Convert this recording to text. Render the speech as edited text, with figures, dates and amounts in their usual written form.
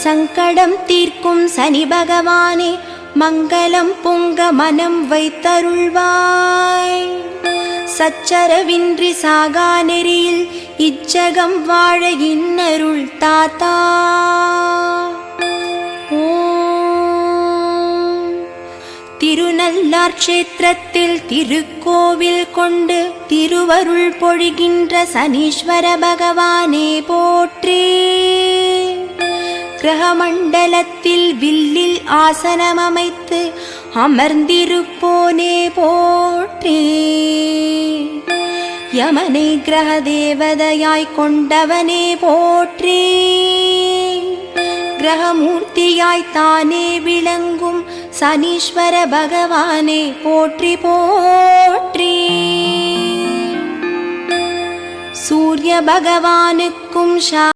சங்கடம் தீர்க்கும் சனி பகவானே மங்களம் பொங்க மனம் வைத்தருள்வாய். சச்சரவின்றி சாகா நெறியில் இச்சகம் வாழ இன்னருள் தாத்தா. திருநள்ளார் க்ஷேத்திரத்தில் திருக்கோவில் கொண்டு திருவருள் பொழிகின்ற சனீஸ்வர பகவானே போற்றி. கிரகமண்டலத்தில் வில்லில் ஆசனம் அமைத்து அமர்ந்திருப்போனே போற்றி. யமனை கிரக தேவதையாய் கொண்டவனே போற்றி. கிரகமூர்த்தியாய் தானே விளங்கும் சனீஸ்வர பகவானே போற்றி போற்றி. சூரிய பகவானுக்கும்